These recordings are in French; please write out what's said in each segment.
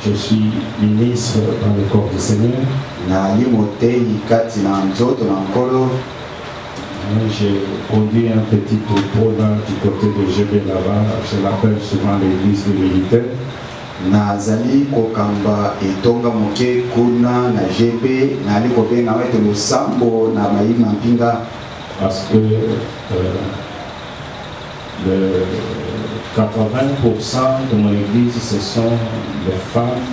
Je suis ministre dans le corps du Seigneur. J'ai conduit un petit troupeau là du côté de GB là-bas. Je l'appelle souvent l'église des militaires. Nazali kokamba etonga moke kuna na GP nali kobenga wetu lusambo na maima mpinga parce que le 80% de mon église ce sont les femmes,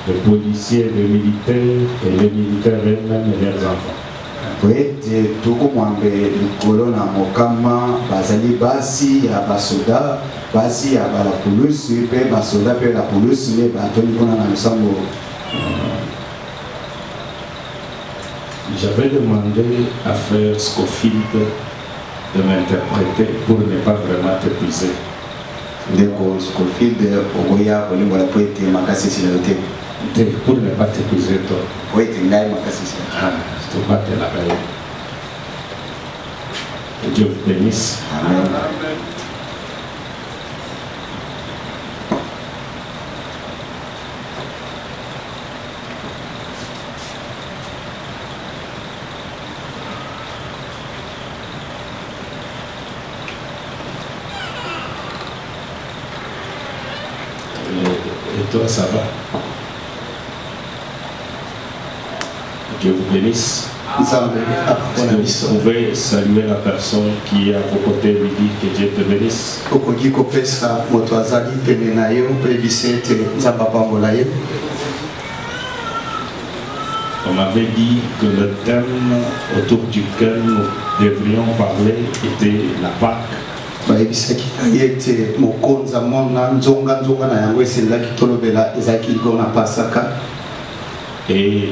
les policiers, les militaires et les militaires eux-mêmes et leurs enfants. Kwete tuko mwambe likolo na mokama bazali basi ya basoda basi ya bala polisi pe basoda pe la polisi le batoni kona na lusambo. J'avais demandé à Frère Scofield de m'interpréter pour ne pas vraiment t'épuiser. Ndeko Scofield ogoya kolimbo la poete makasi silote. Pour ne pas t'épuiser toi. Poete ngai makasi silote. Je te batte la paix. Que Dieu vous bénisse. Amen. Et toi, ça va? Dieu vous bénisse. Vous pouvez saluer la personne qui est à vos côtés et lui dire que Dieu te bénisse. On m'avait dit que le thème autour duquel nous devrions parler était la Pâque. Et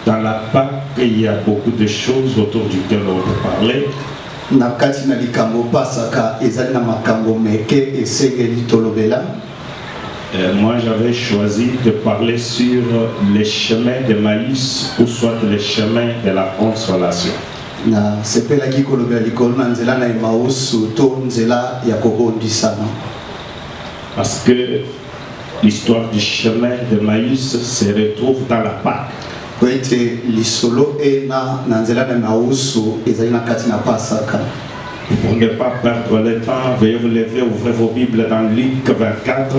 dans la Pâque, il y a beaucoup de choses autour duquel on peut parler. Moi, j'avais choisi de parler sur les chemins de Maïs ou soit les chemins de la consolation. Parce que l'histoire du chemin de Maïs se retrouve dans la Pâque. Pour ne pas perdre le temps, veuillez vous lever, ouvrez vos Bibles dans Luc 24.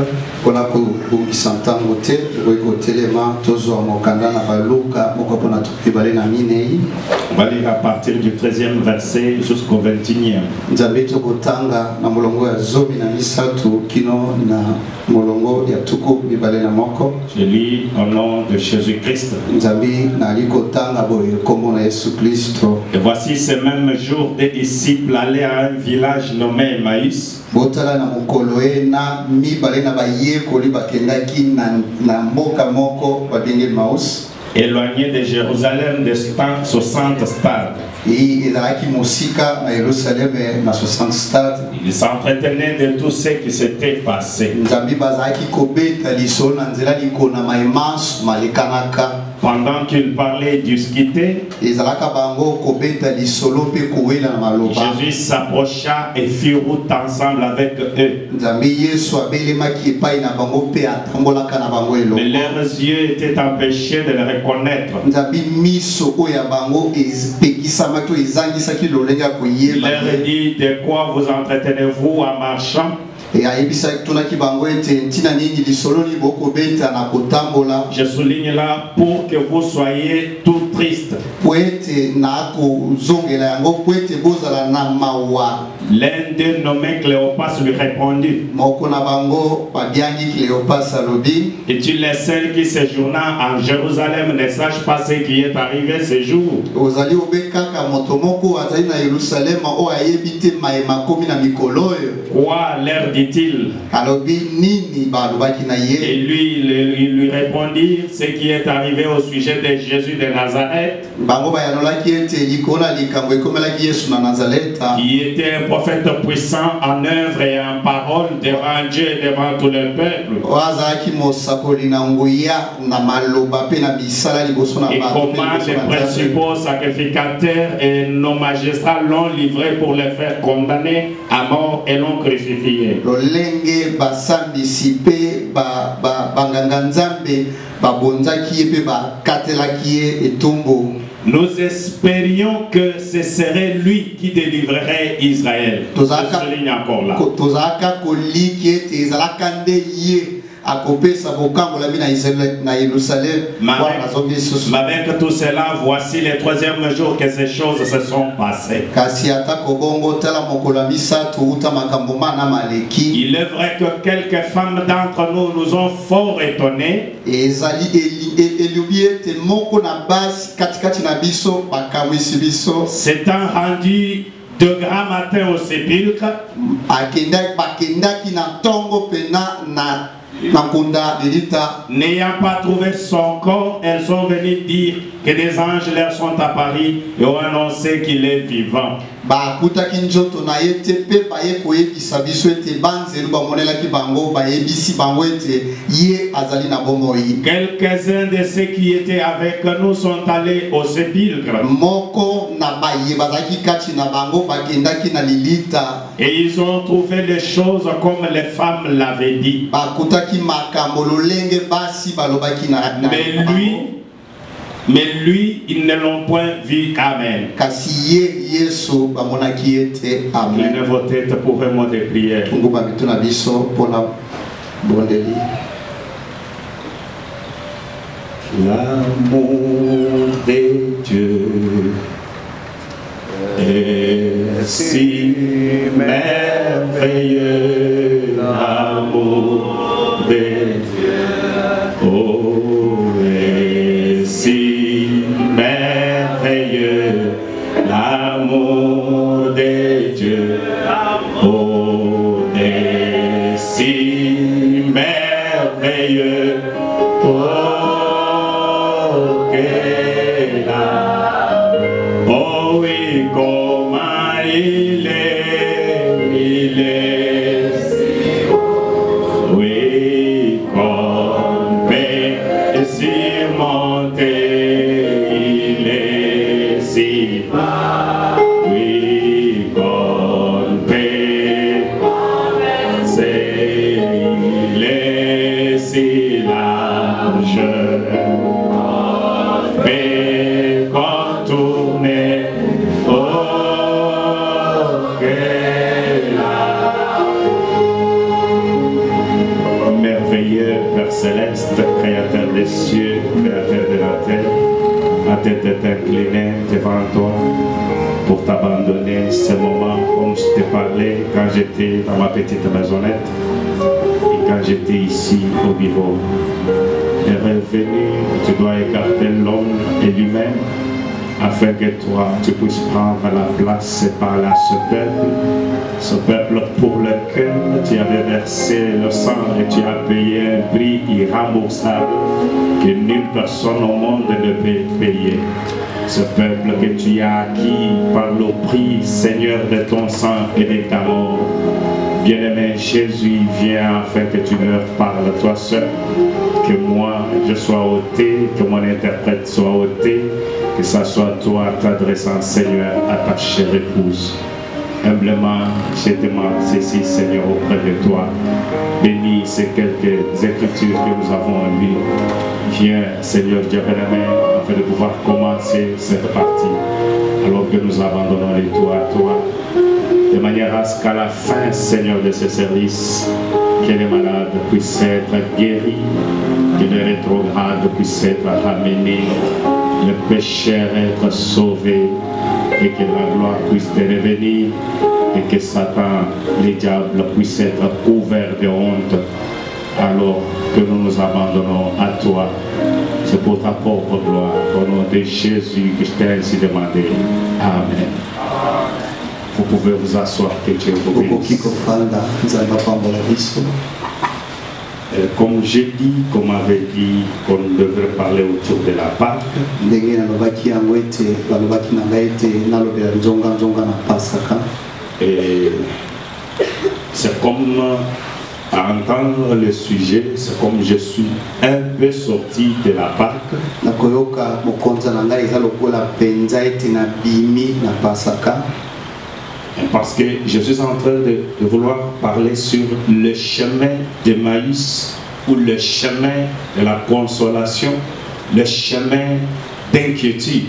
On va lire à partir du 13e verset jusqu'au 21e. Je lis au nom de Jésus-Christ. Et voici ce même jour, des disciples allaient à un village nommé Emmaüs. Éloigné de Jérusalem de 60 stades. Ils s'entretenaient de tout ce qui s'était passé. Pendant qu'ils parlaient discutaient, Jésus s'approcha et fit route ensemble avec eux. Mais leurs yeux étaient empêchés de le reconnaître. Il leur dit: de quoi vous entretenez-vous en marchant? Je souligne là pour que vous soyez tout tristes. L'un d'eux nommé Cléopas lui répondit: es-tu le seul qui séjournant en Jérusalem ne sache pas ce qui est arrivé ce jour? Quoi leur dit-il? Et lui, il lui répondit ce qui est arrivé au sujet de Jésus de Nazareth. qui était un prophète puissant en œuvre et en parole devant Dieu et devant tout le peuple. Et comment les principaux sacrificateurs et nos magistrats l'ont livré pour le faire condamner à mort et l'ont crucifié. Nous espérions que ce serait lui qui délivrerait Israël. Je souligne encore là. Mais avec tout cela, voici les troisième jour que ces choses se sont passées. Il est vrai que quelques femmes d'entre nous nous ont fort étonnés. S'étant rendu de grand matin au sépulcre, n'ayant pas trouvé son corps, elles sont venues dire que des anges leur sont apparus et ont annoncé qu'il est vivant. Quelques-uns de ceux qui étaient avec nous sont allés au sépulcre. Et ils ont trouvé les choses comme les femmes l'avaient dit. Mais lui, ils ne l'ont point vu. Amen. Inclinez vos têtes pour un mot de prière. L'amour de Dieu est si merveilleux, l'amour de Dieu, oh, est si merveilleux, l'amour de Dieu, oh, est si merveilleux, oh, oh oui, comment il est, oui, qu'on peut surmonter, il est si, oui, qu'on peut c'est, il est si large. Céleste, créateur des cieux, créateur de la terre, ma tête est inclinée devant toi pour t'abandonner ce moment comme je t'ai parlé quand j'étais dans ma petite maisonnette et quand j'étais ici au bureau. Et revenu, tu dois écarter l'homme et l'humain afin que toi tu puisses prendre la place et parler à ce peuple pour lequel tu avais versé le sang et tu as payé un prix irremboursable que nulle personne au monde ne peut payer. Ce peuple que tu as acquis par le prix, Seigneur, de ton sang et de ta mort. Bien-aimé Jésus, viens afin que tu leur parles, toi seul, que moi je sois ôté, que mon interprète soit ôté, que ça soit toi t'adressant, Seigneur, à ta chère épouse. Humblement, je demande ceci, Seigneur, auprès de toi. Bénis ces quelques écritures que nous avons lues. Viens, Seigneur Dieu bien-aimé, afin de pouvoir commencer cette partie, alors que nous abandonnons les toits à toi, de manière à ce qu'à la fin, Seigneur, de ce service, que les malades puissent être guéris, que les rétrogrades puissent être ramenés, le pécheur être sauvé, et que la gloire puisse te revenir, et que Satan, les diables, puissent être couverts de honte, alors que nous nous abandonnons à toi. C'est pour ta propre gloire, au nom de Jésus, que je t'ai ainsi demandé. Amen. Vous pouvez vous asseoir, que Dieu vous bénisse. Comme j'ai dit, comme avait dit qu'on devrait parler autour de la Pâque, et c'est comme à entendre le sujet, c'est comme je suis un peu sorti de la Pâque. Parce que je suis en train de vouloir parler sur le chemin d'Emmaüs ou le chemin de la consolation, le chemin d'inquiétude.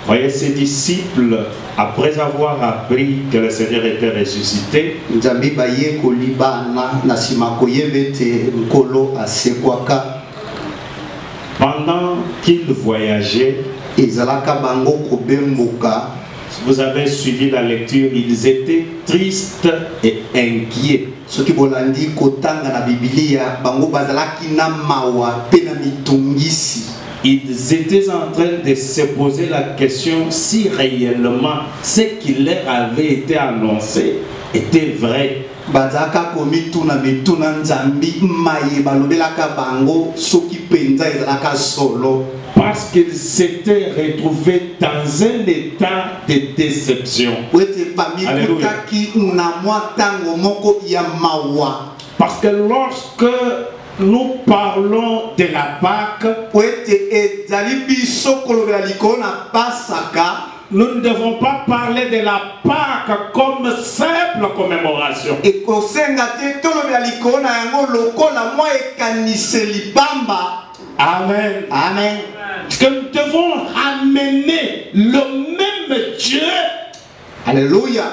Voyez, ces disciples, après avoir appris que le Seigneur était ressuscité, pendant qu'ils voyageaient, vous avez suivi la lecture, ils étaient tristes et inquiets. Ils étaient en train de se poser la question si réellement ce qui leur avait été annoncé était vrai. Parce qu'ils s'étaient retrouvés dans un état de déception. Alléluia. Parce que lorsque nous parlons de la Pâque, nous ne devons pas parler de la Pâque comme simple commémoration. Amen. Amen. Parce que nous devons amener le même Dieu. Alléluia.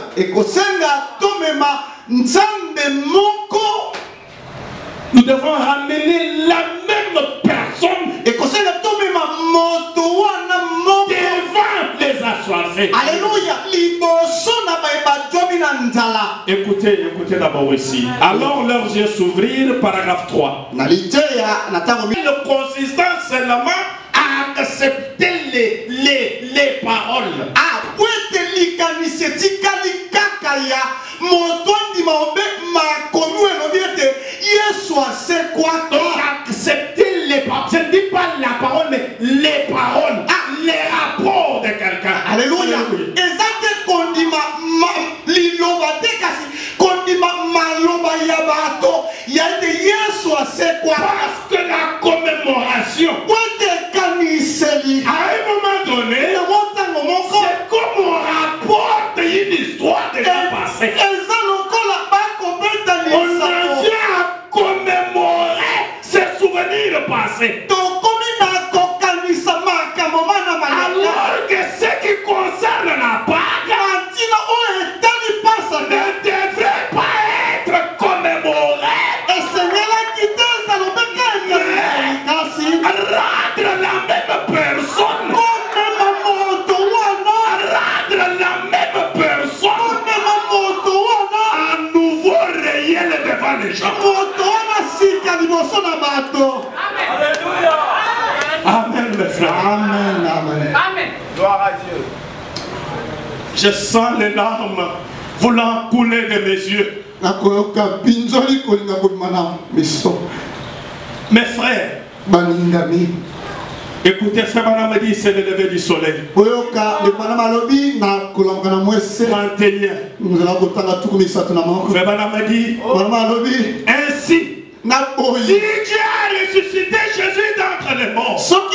Nous devons ramener la même personne devant les assoiffés. Alléluia. Écoutez d'abord ici. Alors leurs yeux s'ouvrirent, paragraphe 3. Le consistant seulement à accepter les paroles. Accepter les paroles. Je ne dis pas la parole, mais les paroles. Les rapports de quelqu'un. Alléluia. Parce que la commémoration, à un moment donné, c'est comme on rapporte une histoire déjà passée. On en vient à commémorer ces souvenirs passés. Alors que ce qui concerne la Pâque ne devrait pas être commémoré. Rendre la même personne. Rendre la même personne à nouveau réel devant les gens. Amen, mes frères. Amen, amen. Amen. Gloire à Dieu. Je sens les larmes voulant couler de mes yeux. Mes frères, écoutez, frère Banama dit c'est le lever du soleil. 31. Frère Banama dit ainsi. Si Dieu a ressuscité Jésus d'entre les morts, frère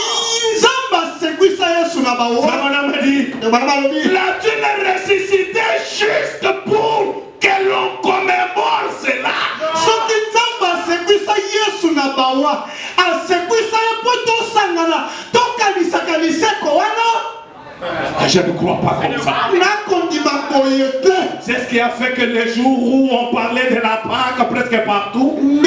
Banama dit l'a-t-il ressuscité juste pour que l'on commémore cela? Je ne crois pas comme ça. C'est ce qui a fait que les jours où on parlait de la Pâque presque partout, il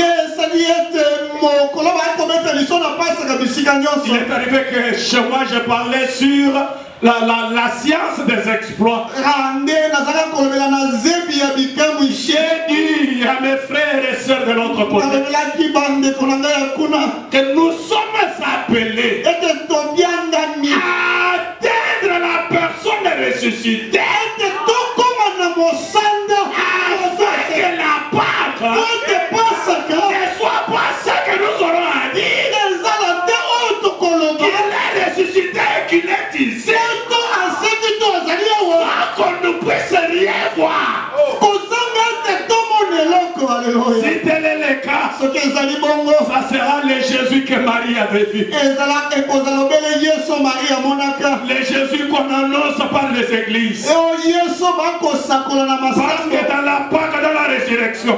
est arrivé que chez moi je parlais sur la science des exploits. J'ai dit à mes frères et sœurs de l'autre côté que nous sommes appelés à atteindre la personne Si tel est le cas, ça sera le Jésus que Marie avait vu. Le Jésus qu'on annonce par les églises. Parce que dans la Pâque, dans la résurrection,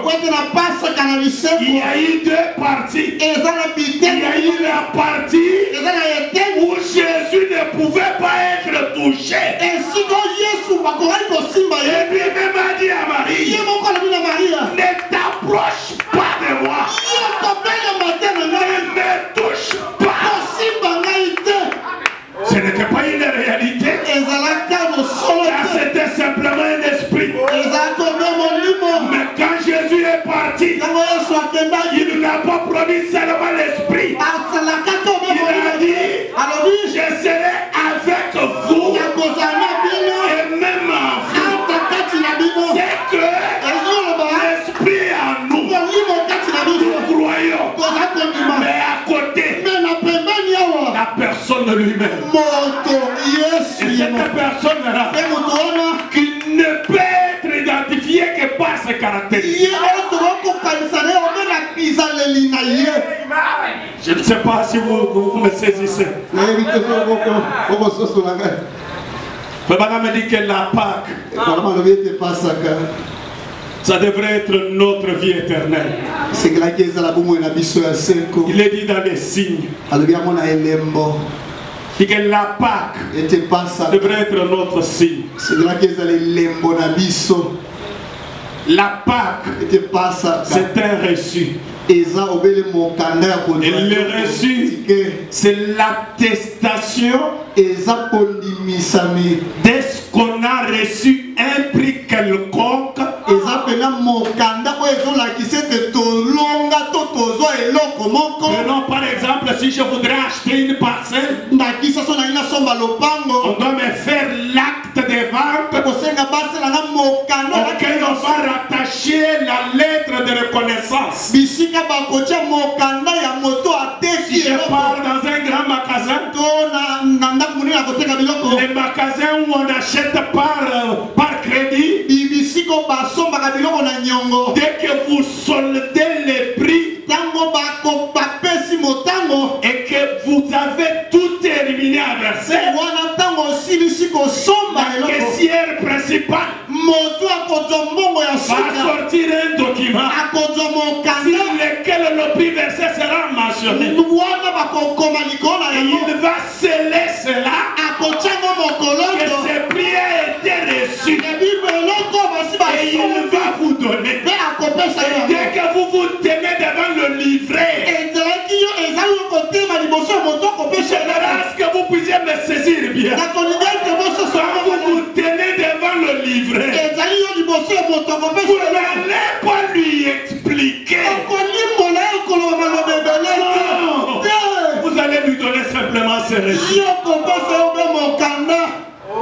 il y a eu deux parties. Il y a eu la partie où Jésus ne pouvait pas être touché. Et puis même a dit à Marie, ne t'approche pas de moi. Ne me touche pas. Ce n'était pas une réalité. C'était simplement un esprit. Mais quand Jésus est parti, il n'a pas promis seulement l'esprit. Il a dit, je serai avec vous. Et même en vous. C'est que l'esprit en nous. Nous croyons. Mais à côté, la personne lui-même. Et cette personne-là qui ne peut être identifiée que par ses caractéristiques. Je ne sais pas si vous me saisissez. Papa me dit que la Pâque, ça devrait être notre vie éternelle. Il est dit dans les signes. Et que la Pâque devrait être notre signe. La Pâque, c'est un reçu. Et le reçu, c'est l'attestation de ce qu'on a reçu un prix quelconque. Prenons par exemple, si je voudrais acheter une parcelle, on doit me faire l'acte de vente auquel on va rattacher la lettre de reconnaissance. Si je pars dans un grand magasin, les magasins où on achète par crédit, dès que vous soldez les prix et que vous avez tout terminé à verser, la caissière principale va sortir un document sur lequel le prix versé sera mentionné. Et il va sceller cela que ce prix a été reçu. Et il va vous donner. Et dès que vous vous tenez devant le livret, est-ce que vous puissiez me saisir bien? Quand vous vous tenez devant le livret, vous n'allez pas lui expliquer. Non. Vous allez lui donner simplement ses reçus.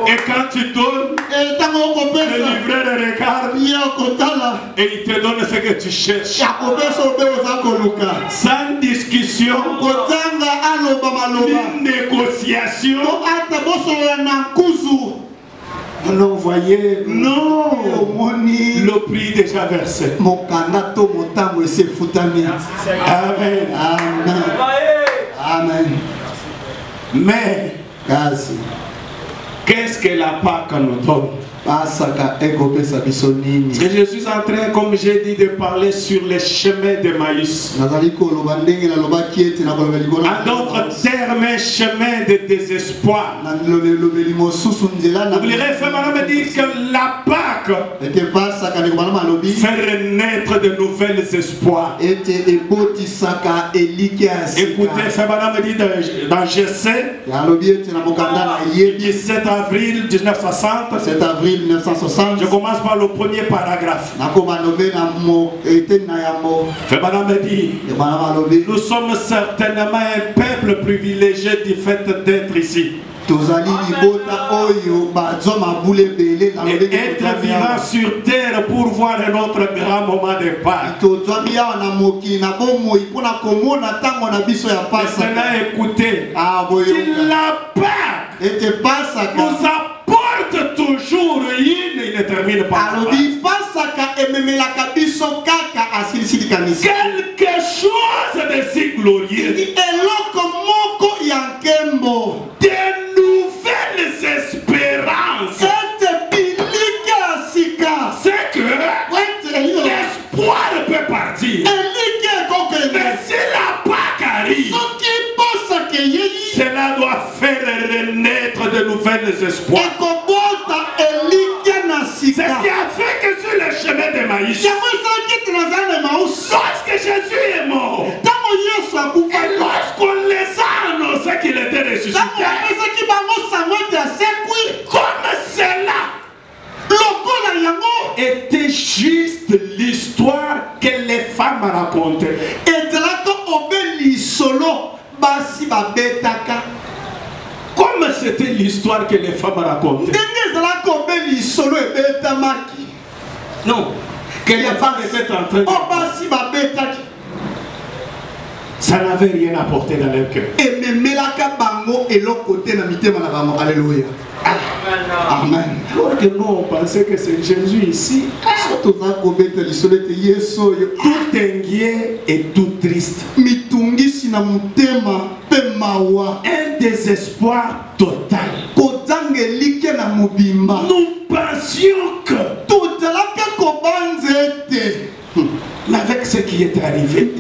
Et quand tu donnes, le livreur le regarde et il te donne ce que tu cherches. Sans discussion, ni négociation. Alors vous voyez, non, le prix déjà versé. Amen. Amen. Amen. Mais qu'est-ce que la Pâque nous donne? Je suis en train, comme j'ai dit, de parler sur les chemins d'Emmaüs. En d'autres termes, un chemin de désespoir. Vous lirez, frère, me dire que la Pâque fait renaître de nouvelles espoirs. Écoutez, frère, me dit dans Jessé, 17 avril 1960. 7 avril 1960. Je commence par le premier paragraphe. Nous sommes certainement un peuple privilégié du fait d'être ici. Et être vivant sur terre pour voir un autre grand moment de Pâques. Maintenant écoutez, la Pâque nous apporte toujours une, il ne termine pas. quelque chose de si glorieux, de nouvelles espérances. C'est que l'espoir peut partir, mais si la Pâque arrive, cela doit faire renaître de nouvelles espoirs. C'est ce qui a fait que sur le chemin de Maïs, lorsque Jésus est mort, et lorsqu'on les a annoncé qu'il était ressuscité, comme cela était juste l'histoire que les femmes racontaient. Comme c'était l'histoire que les femmes racontaient. Non, que les femmes étaient en train de... Ça n'avait rien apporté dans leur cœur. Alléluia. Amen. Alors que nous, on pensait que c'est Jésus ici. Tout inquiet et tout triste. Un désespoir total. Nous pensions que avec ce qui est arrivé,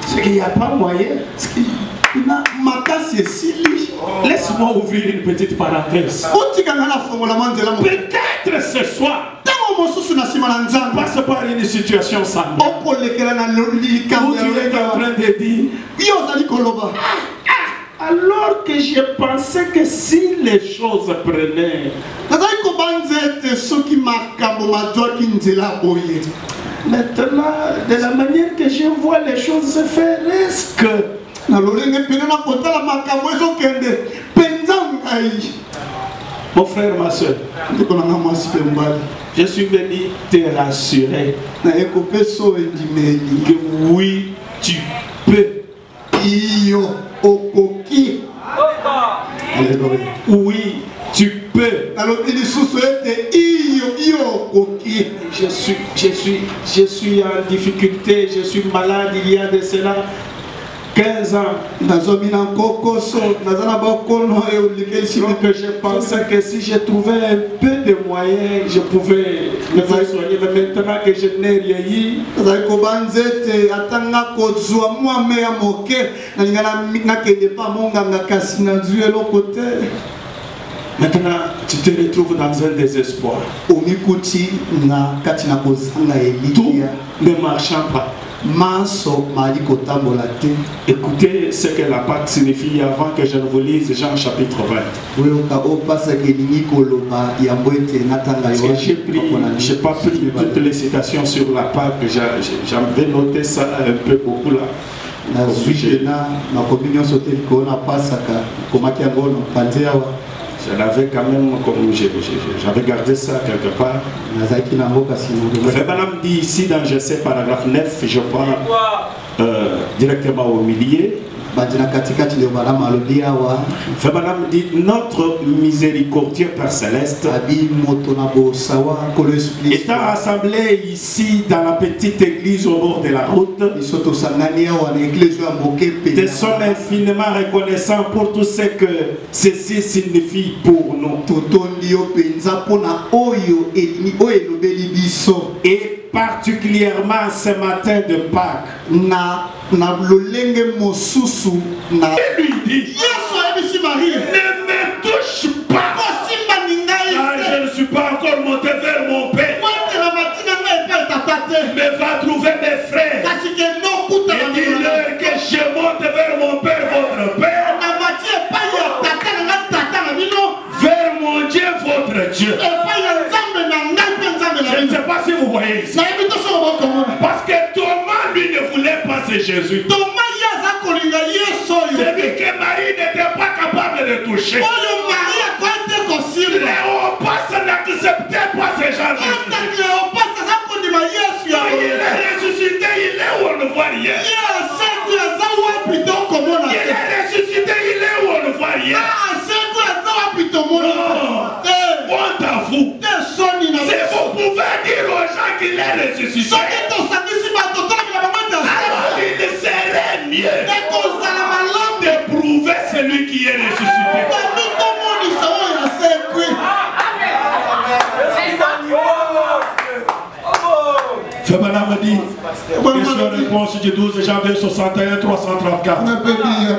c'est qu'il n'y a pas moyen. Laisse-moi ouvrir une petite parenthèse. Peut-être ce soir, passe par une situation semblable où tu es en train de dire, alors que je pensais que si les choses prenaient, maintenant, de la manière que je vois les choses se faire, est-ce que mon frère, ma soeur, je suis venu te rassurer que oui, tu peux. Oui, tu peux. Je suis en difficulté, je suis malade il y a de cela 15 ans. Donc je pensais que si je trouvais un peu de moyens, je pouvais me faire soigner. Mais maintenant que je n'ai rien eu, maintenant tu te retrouves dans un désespoir. Tout ne marchant pas. Écoutez ce que la Pâque signifie avant que je ne vous lise Jean chapitre 20. Je n'ai pas pris toutes les citations sur la Pâque, j'avais noté ça un peu beaucoup là. Je l'avais quand même, comme j'avais gardé ça quelque part. Madame dit ici dans GC paragraphe 9, je prends directement au milieu. Madame dit notre miséricordieux Père Céleste étant rassemblé ici dans la petite église au bord de la route, nous sommes infiniment reconnaissants pour tout ce que ceci signifie pour nous. Et particulièrement ce matin de Pâques, il lui dit, ne me touche pas, car je ne suis pas encore monté vers mon Père, mais va trouver mes frères et dis-leur que je monte vers mon Père, votre Père, vers mon Dieu, votre Dieu. Je ne sais pas si vous voyez ici. Parce que Thomas, lui, ne voulait pas c'est Jésus. Celui que Marie n'était pas capable de toucher. Cléopas n'acceptait pas ce genre de choses. Il est ressuscité, il est où on ne voit rien. Il est ressuscité, il est où on ne voit rien. Non, honte à vous. Si vous pouvez sachant qu'il est ressuscité, alors il serait mieux de prouver celui qui est ressuscité. Fabana m'a dit, question réponse du 12 janvier 61 334.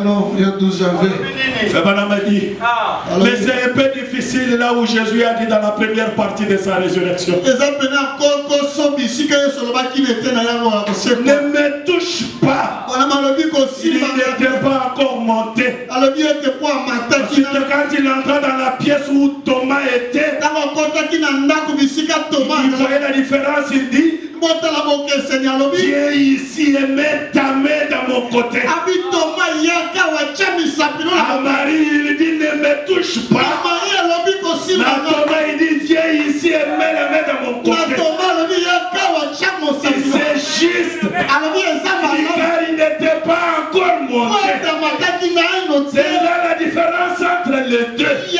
Non, il y a 12 janvier. Fabana m'a dit, mais c'est un peu difficile là où Jésus a dit dans la première partie de sa résurrection. Ne me touche pas. Il n'était pas encore monté. Parce que quand il entra dans la pièce où Thomas était, il voyait la différence, il dit, viens ici et mets ta main dans mon côté. À Marie, il dit, ne me touche pas. À Thomas, il dit, viens ici et mets la main dans mon côté. C'est juste. Car il n'était pas encore monté. C'est là la différence entre les deux. Il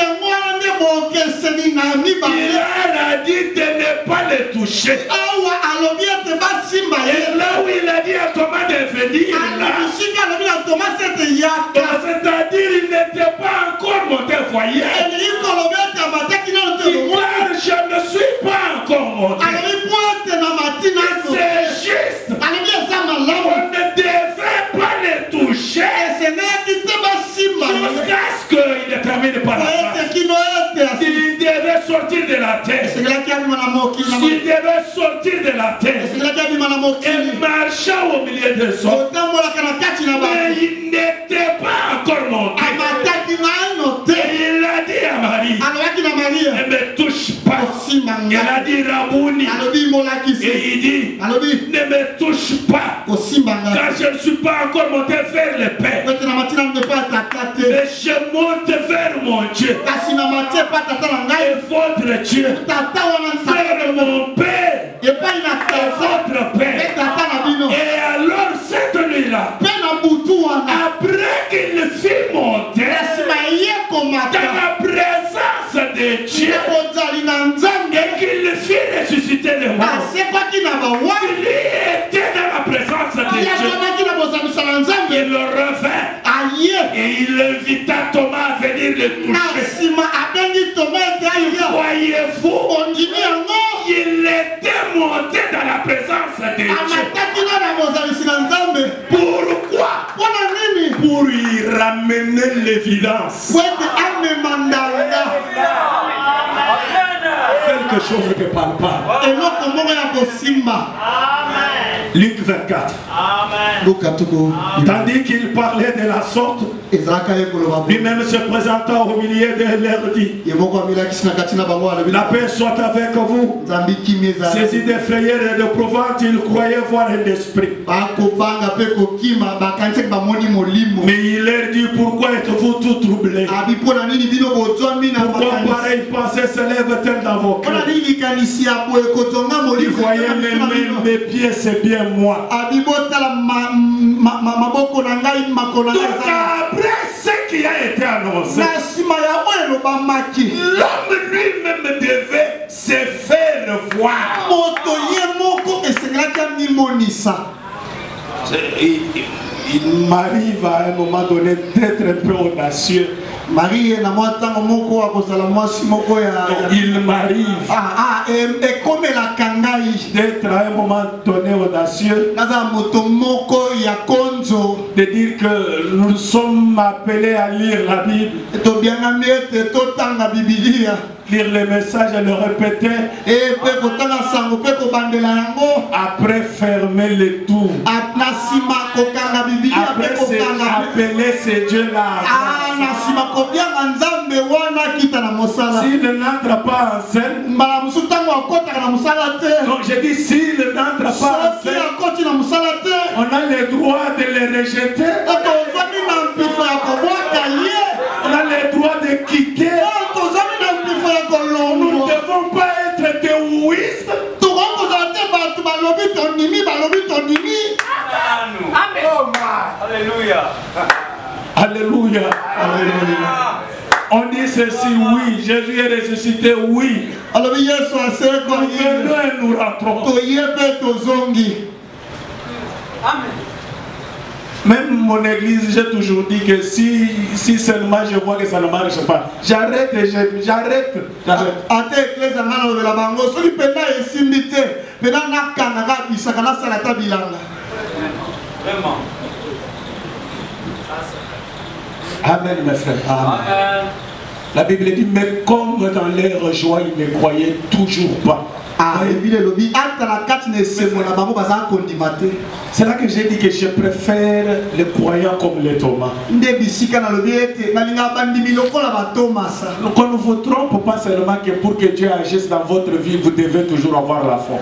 a dit de ne pas les toucher. Et là où il a dit à Thomas de venir là, c'est-à-dire il n'était pas encore monté, voyez. Car je ne suis pas encore monté. C'est juste. On ne devait pas les toucher jusqu'à ce qu'il ne termine pas la phrase. Il devait sortir de la terre. Il devait sortir de la terre et marcher au milieu des hommes. Mais il n'était pas encore monté. Et il a dit à Marie, ne me touche pas. Il a dit Rabouni. Et il dit, ne me touche pas. Car je ne suis pas encore monté vers le Père. Mais je monte vers mon Dieu. Et votre Dieu. Vers mon Père. Et votre Père. Et alors cette nuit-là, après qu'il fut monté dans la présence de Dieu et qu'il fut ressuscité de mort, il était dans la présence de Dieu. Il le revint et il invita Thomas à venir le toucher. Voyez-vous, il était monté dans la présence de Dieu. Pourquoi? Pour y ramener l'évidence. Quelque chose ne parle pas. Luc 24. Tandis qu'il parlait de la sorte, lui-même se présentant au milieu de leur dit, la paix soit avec vous. Saisi de frayeur et de prouvante, il croyait voir un esprit. Mais il leur dit, pourquoi êtes-vous tout troublés? Pourquoi pareille pensée se lève-t-elle dans vos cœurs? Vous voyez mes pieds, c'est bien moi. Donc après ce qui a été annoncé, l'homme lui-même devait se faire voir. Il m'arrive à un moment donné d'être un peu audacieux. Il m'arrive d'être à un moment donné audacieux, de dire que nous sommes appelés à lire la Bible, lire les messages et le répéter, après fermer les tours, après appeler ces dieux-là. S'il n'entre pas en scène, donc j'ai dit s'il n'entre pas en scène, on a le droit de les rejeter, on a le droit de quitter. Nous ne devons pas être théoïstes. Alléluia. Alléluia. Alléluia. On dit ceci, oui. Jésus est ressuscité, oui. Alors Yesu aseko Nous venons et nous rentrons. toyebe tozongi. Amen. Même mon église, j'ai toujours dit que si seulement je vois que ça ne marche pas, j'arrête. Ate eklesa ngana lobela bango soki pena esimbi te pena nakanga bisaka nasala ta bilanga. Vraiment. Amen, mes frères. Amen. La Bible dit, mais comme dans leur joie, ils ne croyaient toujours pas. C'est là que j'ai dit que je préfère les croyants comme les Thomas. Qu'on ne vous trompe pas seulement que pour que Dieu agisse dans votre vie, vous devez toujours avoir la foi.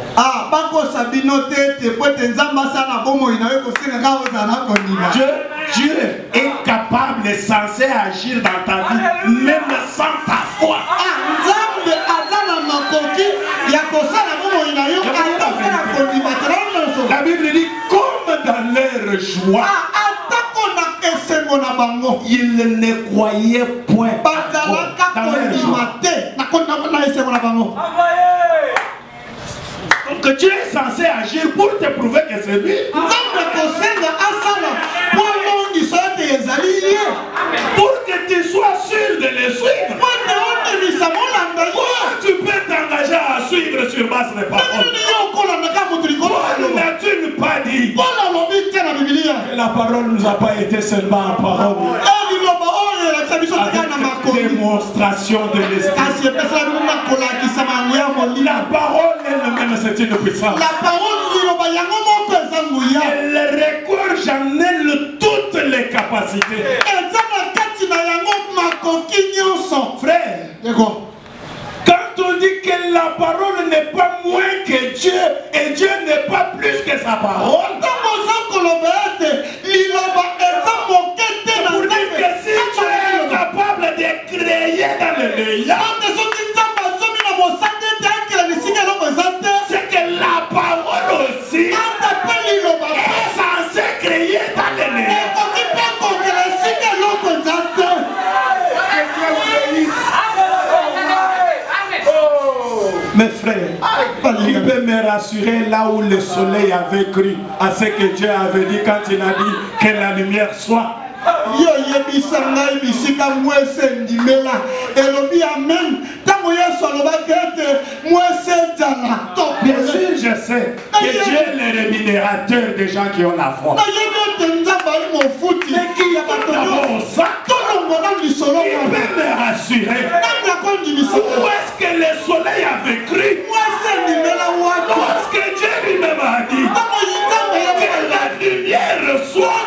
Dieu est capable et censé agir dans ta vie, même sans ta foi. La Bible dit comme dans leur joie, ils ne croyaient point dans leur joie. Donc Dieu est censé agir pour te prouver que c'est lui. Pour que tu sois sûr de le suivre. Tu peux t'engager à suivre sur base des paroles. N'as-tu pas dit que la parole ne nous a pas été seulement en parole, avec démonstration de l'esprit. La parole elle-même c'est une puissance. Elle regorge en elle toutes les capacités. Frère, quand on dit que la parole n'est pas moins que Dieu et Dieu n'est pas plus que sa parole, pour dire que si tu es capable de créer dans le néant, c'est que la parole aussi est censée créer dans le néant. Mes frères, qui peut me rassurer là où le soleil avait cru à ce que Dieu avait dit quand il a dit que la lumière soit? Bien sûr, je sais que Dieu est le rémunérateur des gens qui ont la foi. Mais qui est d'abord ça? Il peut me rassurer. Où est-ce que le soleil avait cru? Lorsque Dieu lui-même a dit que la lumière soit.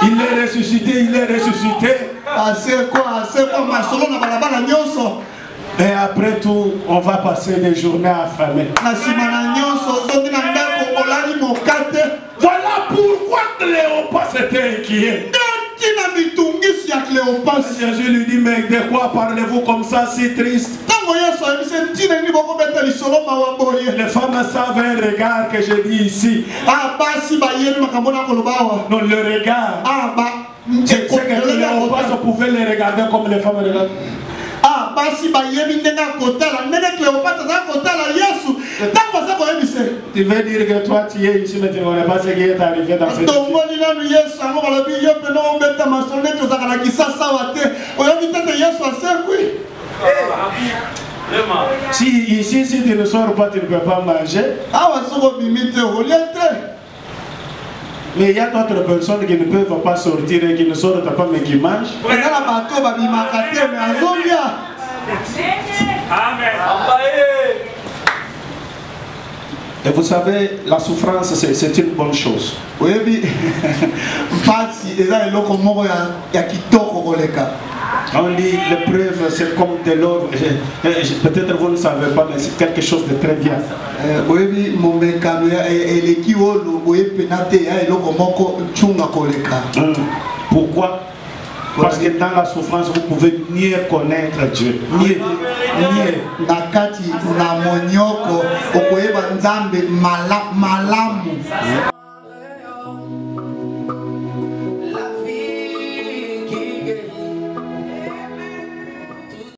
Il est ressuscité, il est ressuscité. Et après tout, on va passer des journées affamées. Voilà pourquoi Cléopas était inquiet. Jésus lui dit, mais de quoi parlez-vous comme ça, si triste? Les femmes savent un regard que je dis ici. Non, le regard. C'est que Cléopas pouvait les regarder comme les femmes regardent. Tu veux dire que toi tu es ici mais tu ne connais pas ce qui est arrivé dans cette vie. Si ici si tu ne sors pas tu ne peux pas manger. Mais il y a d'autres personnes qui ne peuvent pas sortir et qui ne sortent pas mais qui mangent. Et vous savez, la souffrance c'est une bonne chose. On dit l'épreuve c'est comme de l'or. Peut-être vous ne savez pas, mais c'est quelque chose de très bien. Pourquoi? Parce que dans la souffrance, vous pouvez mieux connaître Dieu. Mieux.